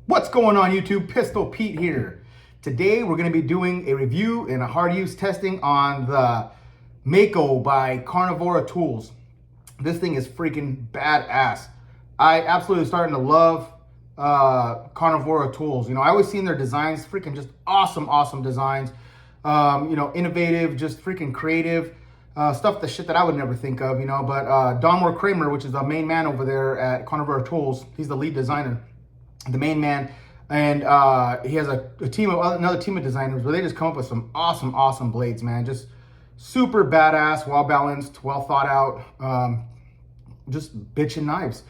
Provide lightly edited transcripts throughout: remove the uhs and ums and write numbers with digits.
What's going on YouTube? Pistol Pete here. Today we're going to be doing a review and a hard use testing on the Mako by Carnivora Tools. This thing is freaking badass. I absolutely starting to love Carnivora Tools. You know, I always seen their designs, freaking just awesome designs. Innovative, just freaking creative. The shit that I would never think of, but Don Kramer, which is the main man over there at Carnivora Tools, he's the lead designer, the main man, and he has another team of designers where they just come up with some awesome blades, man. Just super badass, well balanced, well thought out, just bitchin' knives.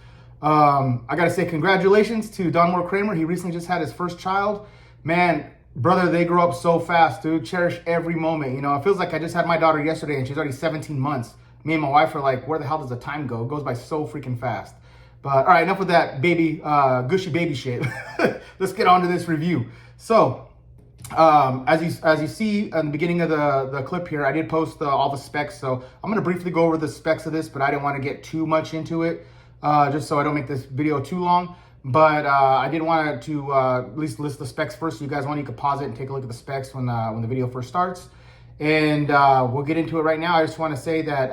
I gotta say congratulations to Don Kramer. He recently just had his first child. Man, brother, they grow up so fast, dude. Cherish every moment. You know, it feels like I just had my daughter yesterday and she's already 17 months. Me and my wife are like, where the hell does the time go? It goes by so freaking fast. But all right, enough with that gushy baby shit. Let's get on to this review. So, as you see in the beginning of the clip here, I did post all the specs. So I'm gonna briefly go over the specs of this, but I didn't want to get too much into it, just so I don't make this video too long. But I did want to at least list the specs first. So you guys want, you can pause it and take a look at the specs when the video first starts. And we'll get into it right now. I just want to say that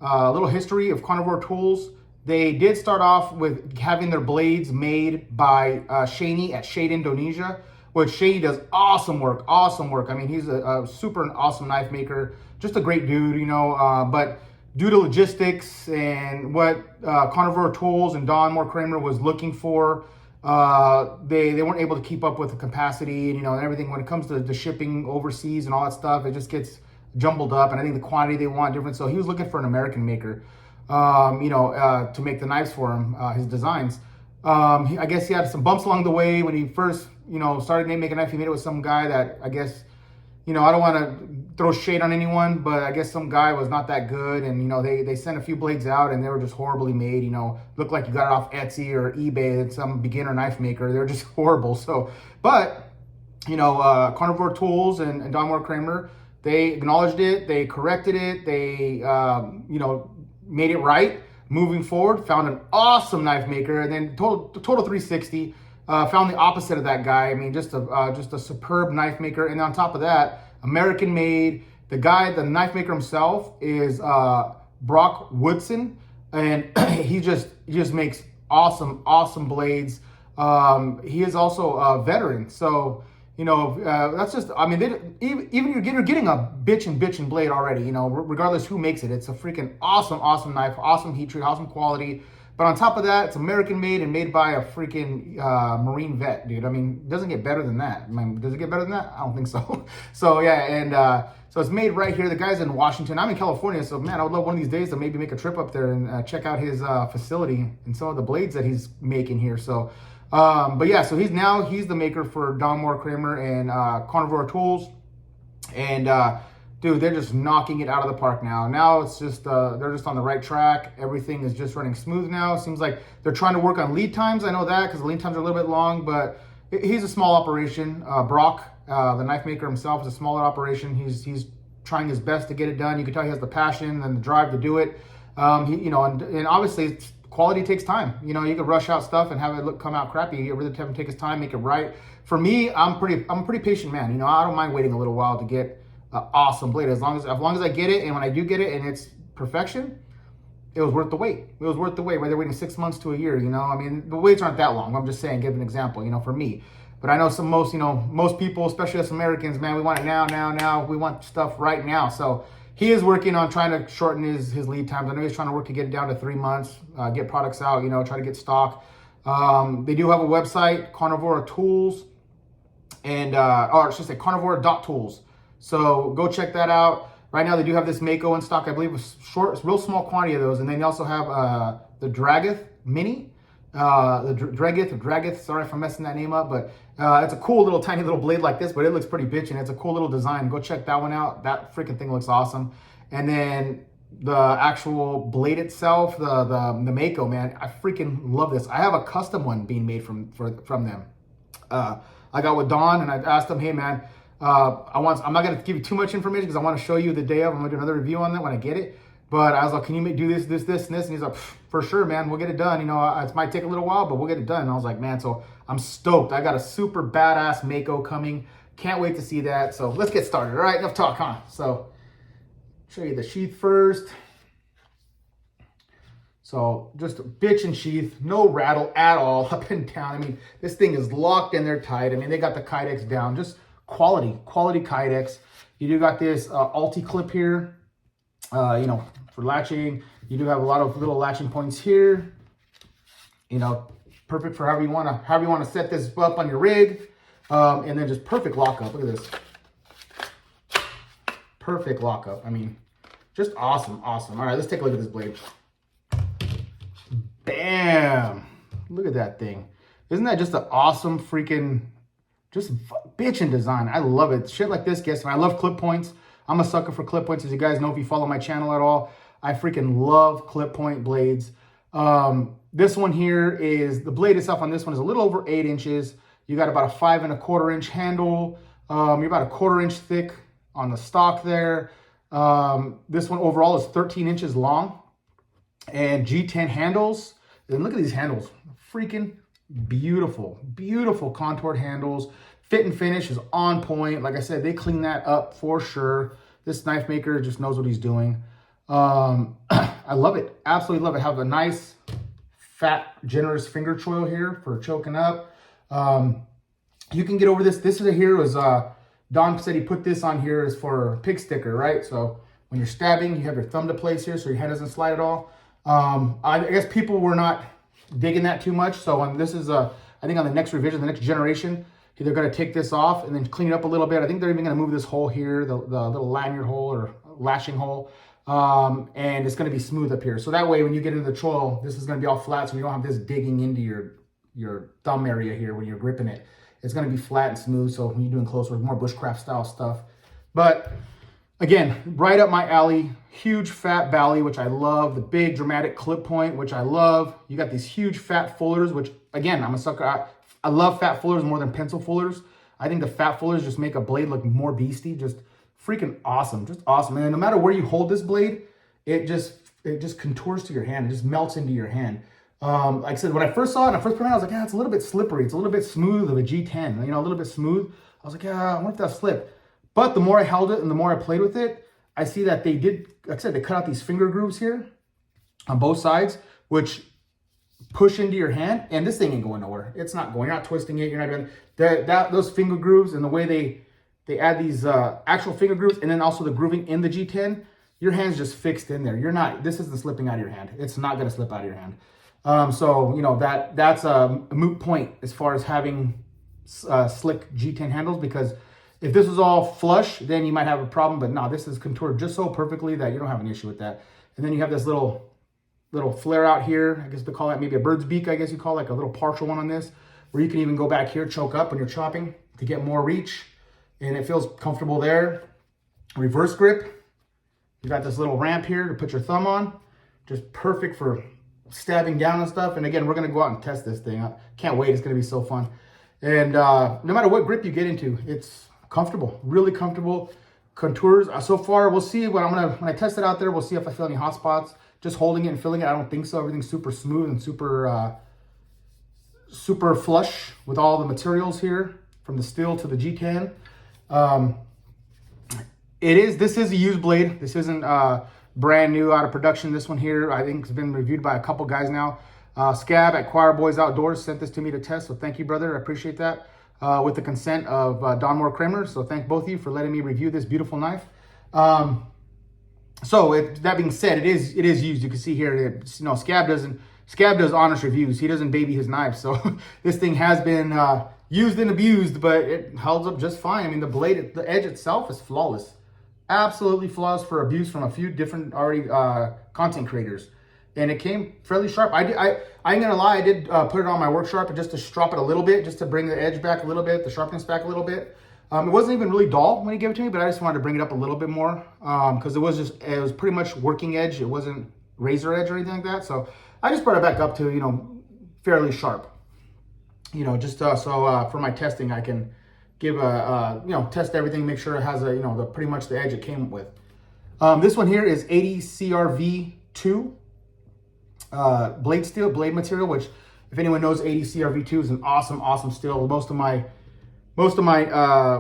a little history of Carnivora Tools. They did start off with having their blades made by Shani at Shade Indonesia, which Shani does awesome work. I mean, he's a super awesome knife maker, just a great dude, but due to logistics and what Carnivora Tools and Don Kramer was looking for, they weren't able to keep up with the capacity and everything. When it comes to the shipping overseas and all that stuff, it just gets jumbled up, and I think the quantity they want different. So he was looking for an American maker, to make the knives for him, his designs. I guess he had some bumps along the way when he first, started making a knife. He made it with some guy that I guess, I don't want to throw shade on anyone, but I guess some guy was not that good, and they sent a few blades out and they were just horribly made. Looked like you got it off Etsy or eBay. It's some beginner knife maker. They're just horrible. So, but Carnivora Tools and Don Kramer, they acknowledged it, they corrected it, they made it right. Moving forward, found an awesome knife maker, and then total 360. Found the opposite of that guy. I mean, just a superb knife maker, and on top of that, American made. The knife maker himself is Brock Woodson, and he just makes awesome blades. He is also a veteran, so that's just, I mean, even you're getting a bitchin' blade already. Regardless who makes it, it's a freaking awesome knife, awesome heat treat, awesome quality. But on top of that, it's American made and made by a freaking Marine vet, dude. I mean, it doesn't get better than that. I mean, does it get better than that? I don't think so. So yeah, and so it's made right here. The guy's in Washington. I'm in California, so man, I would love one of these days to maybe make a trip up there and check out his facility and some of the blades that he's making here. So, but yeah, so he's the maker for Don Kramer and Carnivora Tools, and dude, they're just knocking it out of the park now. Now it's just, they're just on the right track. Everything is just running smooth now. Seems like they're trying to work on lead times. I know that because the lead times are a little bit long, but he's a small operation. Brock, the knife maker himself, is a smaller operation. He's trying his best to get it done. You can tell he has the passion and the drive to do it. And obviously quality takes time. You can rush out stuff and have it come out crappy. You really have to take his time, make it right. For me, I'm a pretty patient man. I don't mind waiting a little while to get awesome blade. As long as I get it, and when I do get it and it's perfection, it was worth the wait. It was worth the wait, whether waiting 6 months to a year. I mean, the waits aren't that long. I'm just saying, give an example, for me. But I know most people, especially us Americans, man, we want it now. We want stuff right now. So he is working on trying to shorten his lead times. I know he's trying to work to get it down to 3 months, get products out, try to get stock. They do have a website, Carnivora Tools, and or I should say Carnivora.tools. So go check that out. Right now they do have this Mako in stock. I believe a real small quantity of those. And then they also have the Dragath Mini. The Dragath, sorry if I'm messing that name up, but it's a cool little tiny little blade like this, but it looks pretty bitchin'. It's a cool little design. Go check that one out. That freaking thing looks awesome. And then the actual blade itself, the Mako, man, I freaking love this. I have a custom one being made from them. I got with Don and I asked him, hey man, I'm not going to give you too much information because I want to show you the day of. I'm going to do another review on that when I get it. But I was like, can you do this, this, this, and this? And he's like, for sure, man, we'll get it done. You know, it might take a little while, but we'll get it done. And I was like, man, so I'm stoked. I got a super badass Mako coming. Can't wait to see that. So let's get started. All right, enough talk, huh? So show you the sheath first. So just a bitchin' sheath, no rattle at all, up and down. I mean, this thing is locked in there tight. I mean, they got the Kydex down, just quality Kydex. You do got this Alti clip here, you know, for latching. You do have a lot of little latching points here. You know, perfect for however you want to set this up on your rig. And then just perfect lockup. Look at this. Perfect lockup. I mean, just awesome. All right, let's take a look at this blade. Bam! Look at that thing. Isn't that just an awesome freaking, just bitchin' design? I love it. Shit like this gets me. I love clip points. I'm a sucker for clip points. As you guys know, if you follow my channel at all, I freaking love clip point blades. This one here is, the blade itself on this one is a little over 8 inches. You got about a 5 1/4 inch handle. You're about a 1/4 inch thick on the stock there. This one overall is 13 inches long. And G10 handles. And look at these handles. Freaking beautiful. Beautiful contoured handles. Fit and finish is on point. Like I said, they clean that up for sure. This knife maker just knows what he's doing. I love it. Absolutely love it. Have a nice, fat, generous finger choil here for choking up. You can get over this. This is here was, Don said he put this on here is for pig sticker, right? So when you're stabbing, you have your thumb to place here so your hand doesn't slide at all. I guess people were not digging that too much. So on this is, I think on the next revision, the next generation, they're going to take this off and then clean it up a little bit. I think they're even going to move this hole here, the little lanyard hole or lashing hole. And it's going to be smooth up here. So that way, when you get into the choil, this is going to be all flat. So you don't have this digging into your thumb area here when you're gripping it. It's going to be flat and smooth. So when you're doing close work, more bushcraft style stuff. But again, right up my alley. Huge fat bally, which I love. The big dramatic clip point, which I love. You got these huge fat fullers, which again, I'm a sucker. I love fat fullers more than pencil fullers. I think the fat fullers just make a blade look more beastie. Just freaking awesome. Just awesome. And no matter where you hold this blade, it just contours to your hand. It just melts into your hand. Like I said, when I first saw it, I first put it on, I was like, yeah, it's a little bit slippery. It's a little bit smooth of a G10, you know, a little bit smooth. I was like, yeah, I wonder if that'll slip. But the more I held it and the more I played with it, I see that they did, like I said, they cut out these finger grooves here on both sides, which push into your hand. And this thing ain't going nowhere. It's not going, you're not twisting it. You're not doing those finger grooves and the way they add these actual finger grooves and then also the grooving in the G10, your hand's just fixed in there. This isn't slipping out of your hand. It's not going to slip out of your hand. So, you know, that's a moot point as far as having slick G10 handles, because if this was all flush, then you might have a problem. But no, this is contoured just so perfectly that you don't have an issue with that. And then you have this little flare out here. I guess they call that maybe a bird's beak, I guess you call it, like a little partial one on this, where you can even go back here, choke up when you're chopping to get more reach. And it feels comfortable there. Reverse grip. You got this little ramp here to put your thumb on. Just perfect for stabbing down and stuff. And again, we're going to go out and test this thing. I can't wait. It's going to be so fun. And no matter what grip you get into, it's comfortable, really comfortable. Contours. So far, we'll see when I test it out there, we'll see if I feel any hot spots. Just holding it and feeling it, I don't think so. Everything's super smooth and super flush with all the materials here, from the steel to the G10. This is a used blade. This isn't brand new out of production. This one here, I think, has been reviewed by a couple guys now. Scab at Choir Boys Outdoors sent this to me to test, so thank you, brother. I appreciate that. With the consent of Don Moore Kramer, so thank both of you for letting me review this beautiful knife. That being said, it is used. You can see here, Scab does honest reviews. He doesn't baby his knives, so this thing has been used and abused, but it holds up just fine. I mean, the edge itself is flawless. Absolutely flawless for abuse from a few different already content creators. And it came fairly sharp. I ain't gonna lie, I did put it on my work sharp just to strop it a little bit, just to bring the edge back a little bit, the sharpness back a little bit. It wasn't even really dull when he gave it to me, but I just wanted to bring it up a little bit more because it was pretty much working edge. It wasn't razor edge or anything like that. So I just brought it back up to, fairly sharp. Just so for my testing, I can give test everything, make sure it has pretty much the edge it came with. This one here is 80 CRV2 blade steel, blade material, which if anyone knows, 80 CRV2 is an awesome steel. Most of my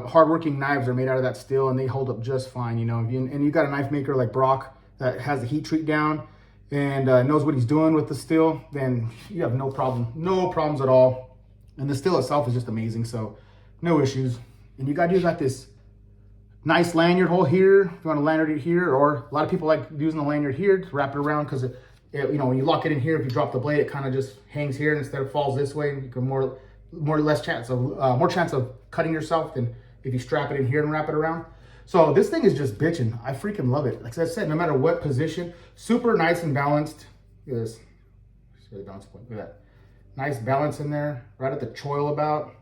hardworking knives are made out of that steel, and they hold up just fine. You know, and you got a knife maker like Brock that has the heat treat down and knows what he's doing with the steel, then you have no problems at all. And the steel itself is just amazing, so no issues. And you got this nice lanyard hole here. If you want to lanyard it here, or a lot of people like using the lanyard here to wrap it around, because you know, when you lock it in here, if you drop the blade, it kind of just hangs here instead of falls this way. And you can more chance of cutting yourself than if you strap it in here and wrap it around. So this thing is just bitching. I freaking love it. Like I said, no matter what position, super nice and balanced. Look at this. Really balance point. Look at that. Nice balance in there, right at the choil about.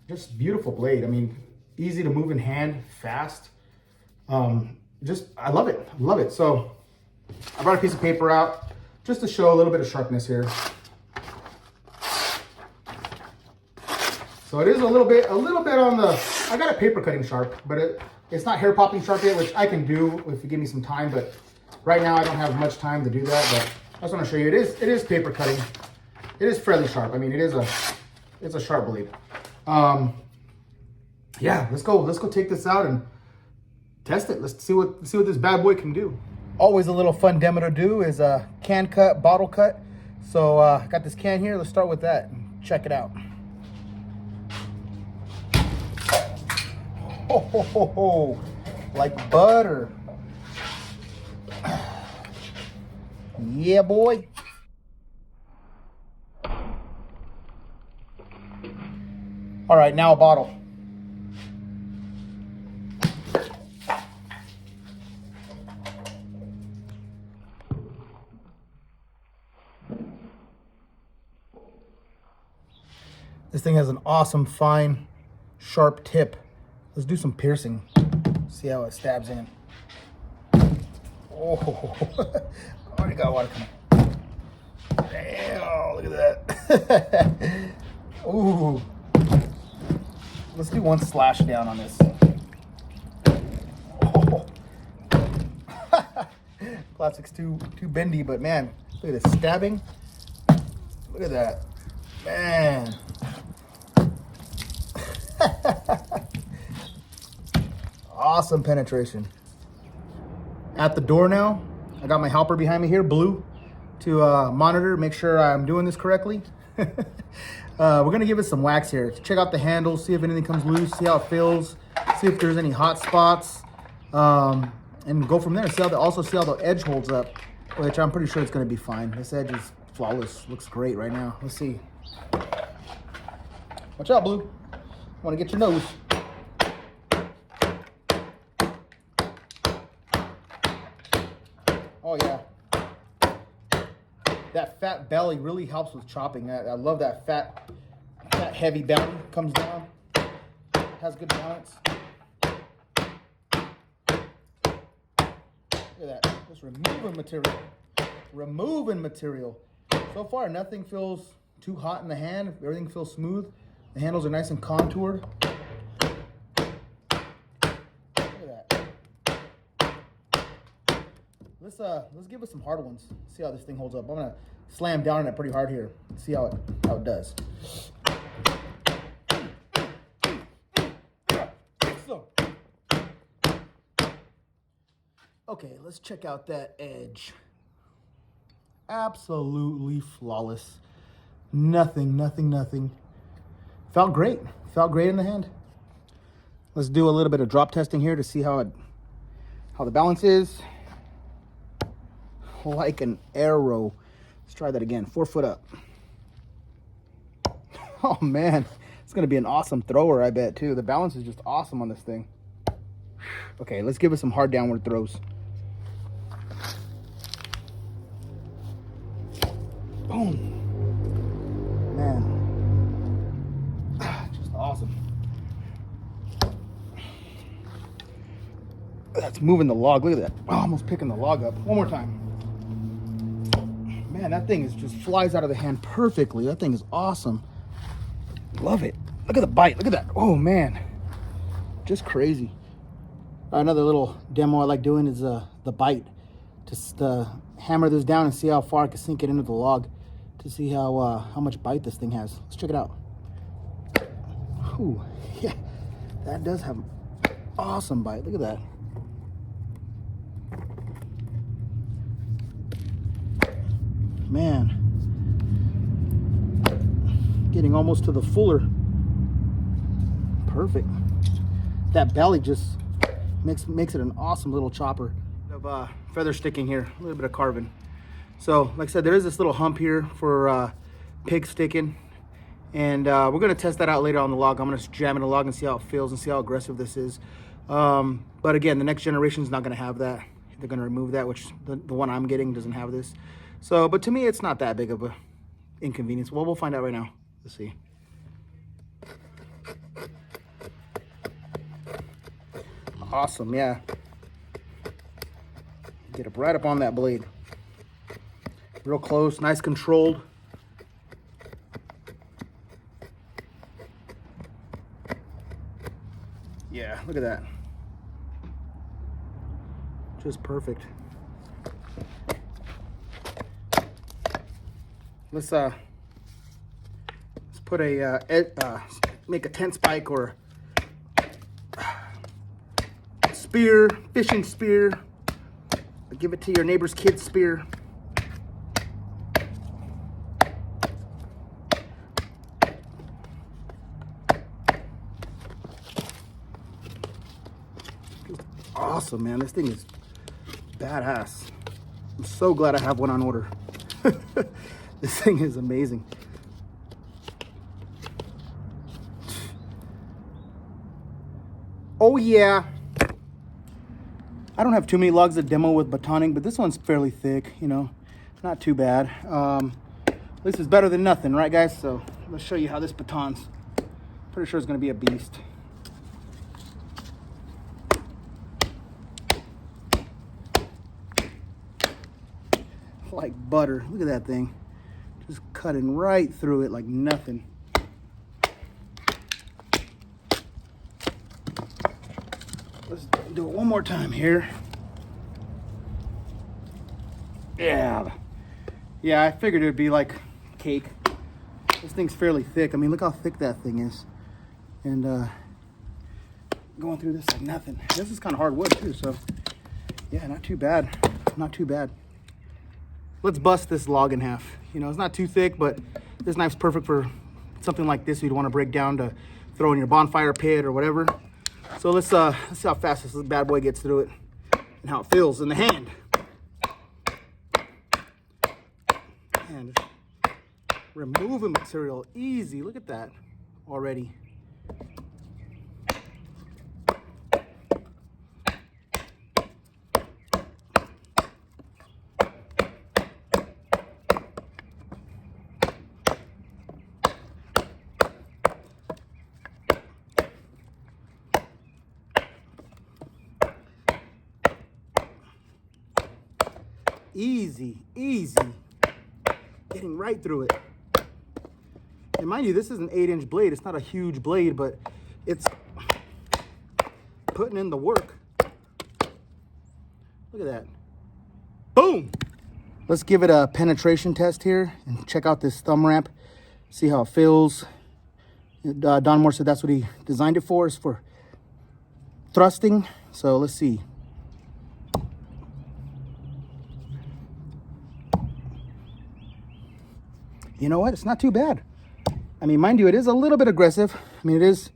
Just beautiful blade. I mean, easy to move in hand, fast. I love it. Love it. So I brought a piece of paper out just to show a little bit of sharpness here. So it is a little bit on the, I got a paper cutting sharp, but it's not hair popping sharp yet, which I can do if you give me some time, but right now I don't have much time to do that, but I just want to show you, it is paper cutting. It is fairly sharp. I mean, it's a sharp blade. Yeah, let's go take this out and test it. Let's see what this bad boy can do. Always a little fun demo to do is a can cut, bottle cut. So I got this can here. Let's start with that and check it out. Oh, like butter. Yeah, boy. All right, now a bottle. This thing has an awesome, fine, sharp tip. Let's do some piercing. See how it stabs in. Oh, already got water coming. Damn, look at that. Ooh. Let's do one slash down on this. Oh. Plastic's too bendy, but man, look at this stabbing. Look at that. Man. Awesome penetration. At the door now, I got my helper behind me here, blue, to monitor, make sure I'm doing this correctly. We're gonna give it some wax here. Check out the handle, see if anything comes loose, see how it feels, see if there's any hot spots, and go from there. Also see how the edge holds up, which I'm pretty sure it's gonna be fine. This edge is flawless, looks great right now. Let's see. Watch out, Blue. Want to get your nose. Oh yeah. That fat belly really helps with chopping. I love that fat heavy belly. Comes down. Has good balance. Look at that. Just removing material. Removing material. So far, nothing feels too hot in the hand. Everything feels smooth. The handles are nice and contoured. Look at that. Let's give it some hard ones. See how this thing holds up. I'm gonna slam down on it pretty hard here. See how it does. So, okay, let's check out that edge. Absolutely flawless. Nothing. Felt great in the hand. Let's do a little bit of drop testing here to see how the balance is. Like an arrow. Let's try that again. 4 foot up. Oh man, it's gonna be an awesome thrower, I bet too. The balance is just awesome on this thing. Okay, let's give it some hard downward throws. Boom. Man. Just awesome. That's moving the log. Look at that. Oh, almost picking the log up. One more time. Man, that thing just flies out of the hand perfectly. That thing is awesome. Love it. Look at the bite. Look at that. Oh, man. Just crazy. Another little demo I like doing is the bite. Just hammer this down and see how far I can sink it into the log to see how much bite this thing has. Let's check it out. Ooh, yeah, that does have awesome bite. Look at that. Man, getting almost to the fuller. Perfect. That belly just makes it an awesome little chopper. Of feather sticking here, a little bit of carving. So like I said, there is this little hump here for pig sticking, and we're gonna test that out later on the log. I'm gonna jam in the log and see how it feels and see how aggressive this is. But again, the next generation is not gonna have that. They're gonna remove that, which the one I'm getting doesn't have this. So, but to me, it's not that big of a inconvenience. Well, we'll find out right now. Let's see. Awesome, yeah. Get it right up on that blade. Real close, nice controlled. Yeah, look at that. Just perfect. Let's put a make a tent spike or spear, fishing spear. Give it to your neighbor's kid's spear. Awesome, man. This thing is badass. I'm so glad I have one on order. This thing is amazing. Oh yeah. I don't have too many logs to demo with batoning, but this one's fairly thick, you know, not too bad. At least it's better than nothing, right guys? So let's show you how this batons. Pretty sure it's gonna be a beast. Like butter. Look at that thing. Just cutting right through it like nothing. Let's do it one more time here. Yeah. Yeah, I figured it would be like cake. This thing's fairly thick. I mean, look how thick that thing is. And going through this like nothing. This is kind of hard wood too, so yeah, not too bad. Not too bad. Let's bust this log in half. You know, it's not too thick, but this knife's perfect for something like this you'd want to break down to throw in your bonfire pit or whatever. So let's see how fast this bad boy gets through it and how it feels in the hand. And removing material easy. Look at that already. Easy, easy. Getting right through it. And mind you, this is an 8-inch blade. It's not a huge blade, but it's putting in the work. Look at that. Boom! Let's give it a penetration test here and check out this thumb ramp. See how it feels. Don Moore said that's what he designed it for, is for thrusting. So let's see. You know what? It's not too bad. I mean, mind you, it is a little bit aggressive. I mean, it is,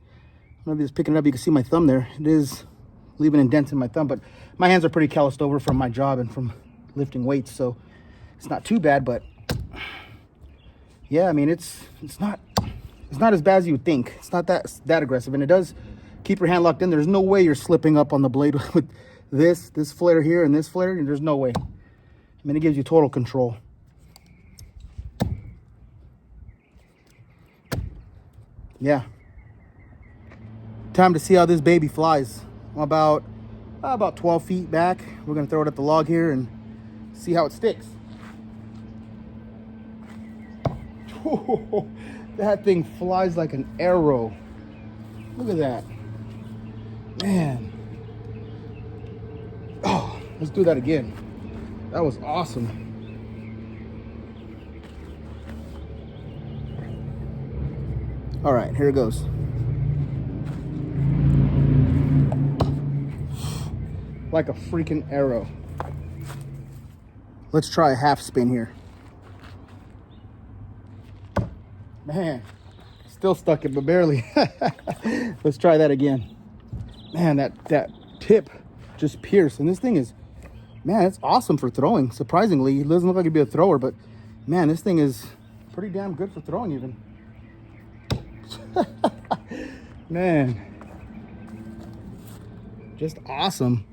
maybe just picking it up, you can see my thumb there. It is leaving indents in my thumb, but my hands are pretty calloused over from my job and from lifting weights, so it's not too bad. But yeah, I mean, it's not as bad as you would think. It's not that aggressive, and it does keep your hand locked in. There's no way you're slipping up on the blade with this flare here and this flare. There's no way. I mean, it gives you total control. Yeah. Time to see how this baby flies. I'm about 12 feet back. We're gonna throw it at the log here and see how it sticks. That thing flies like an arrow. Look at that. Man. Let's do that again. That was awesome. All right, here it goes. Like a freaking arrow. Let's try a half spin here. Man, still stuck it, but barely. Let's try that again. Man, that tip just pierced. And this thing is, man, it's awesome for throwing. Surprisingly, it doesn't look like it'd be a thrower, but man, this thing is pretty damn good for throwing even. Man, just awesome.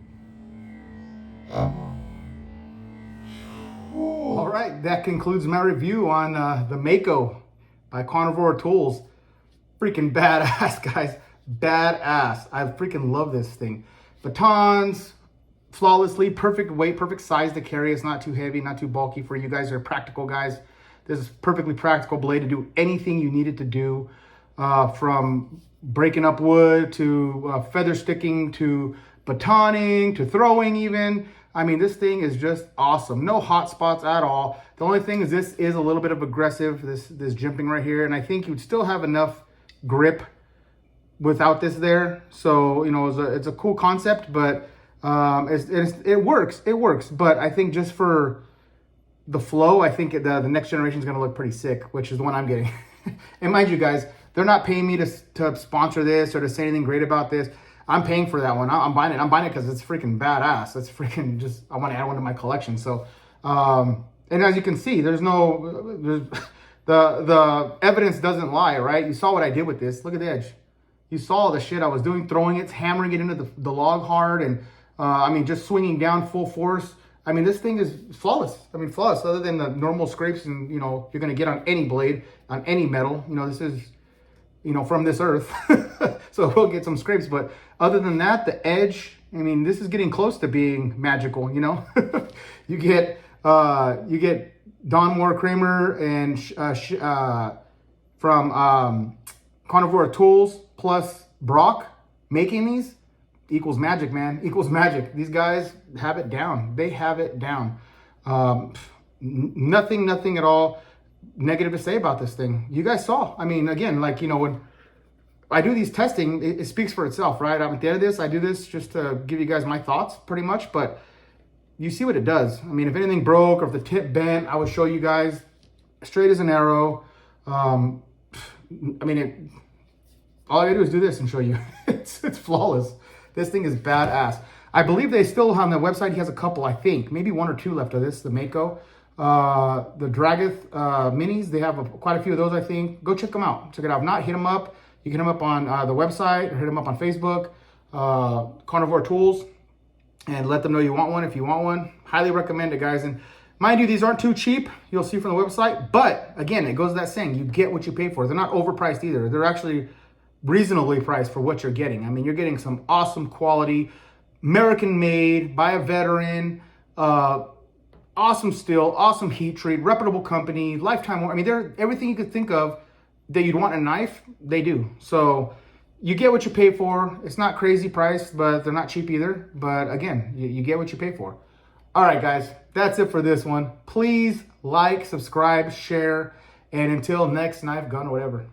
All right, that concludes my review on the Mako by Carnivora Tools. Freaking badass, guys. Badass. I freaking love this thing. Batons, flawlessly, perfect weight, perfect size to carry. It's not too heavy, not too bulky for you guys who are practical guys. This is perfectly practical blade to do anything you need it to do, from breaking up wood to feather sticking to batoning to throwing even. I mean, this thing is just awesome. No hot spots at all. The only thing is this is a little bit of aggressive, this jimping right here. And I think you'd still have enough grip without this there. So, you know, it's a cool concept, but it works. It works. But I think just for the flow, I think the next generation is going to look pretty sick, which is the one I'm getting. And mind you guys, they're not paying me to sponsor this or to say anything great about this. I'm paying for that one. I'm buying it. I'm buying it because it's freaking badass. It's freaking just, I want to add one to my collection. So, and as you can see, the evidence doesn't lie, right? You saw what I did with this. Look at the edge. You saw the shit I was doing, throwing it, hammering it into the log hard, and I mean, just swinging down full force. I mean, this thing is flawless. I mean, flawless, other than the normal scrapes and, you know, you're going to get on any blade, on any metal. You know, this is, you know, from this earth. So we'll get some scrapes, but other than that, the edge, I mean, this is getting close to being magical, you know. you get Don Moore Kramer and from Carnivora Tools plus Brock making these equals magic, man. Equals magic. These guys have it down. They have it down. Nothing at all negative to say about this thing. You guys saw. I mean, again, like, you know, when I do these testing, it speaks for itself, right? At the end of this, I do this just to give you guys my thoughts pretty much, but you see what it does. I mean, if anything broke or if the tip bent, I would show you guys straight as an arrow. I mean, all I gotta do is do this and show you. It's flawless. This thing is badass. I believe they still on the website, he has a couple, I think, maybe one or two left of this, the Mako. The Dragoth minis, they have quite a few of those, I think. Go check them out. Check it out. If not, hit them up. You can hit them up on the website or hit them up on Facebook, Carnivora Tools, and let them know you want one if you want one. Highly recommend it, guys. And mind you, these aren't too cheap. You'll see from the website. But again, it goes to that saying, you get what you pay for. They're not overpriced either. They're actually reasonably priced for what you're getting. I mean, you're getting some awesome quality, American made, by a veteran, awesome steel, awesome heat treat, reputable company, lifetime. I mean, they're everything you could think of that you'd want in a knife, they do. So you get what you pay for. It's not crazy priced, but they're not cheap either. But again, you get what you pay for. All right, guys, that's it for this one. Please like, subscribe, share, and until next knife, gun, or whatever.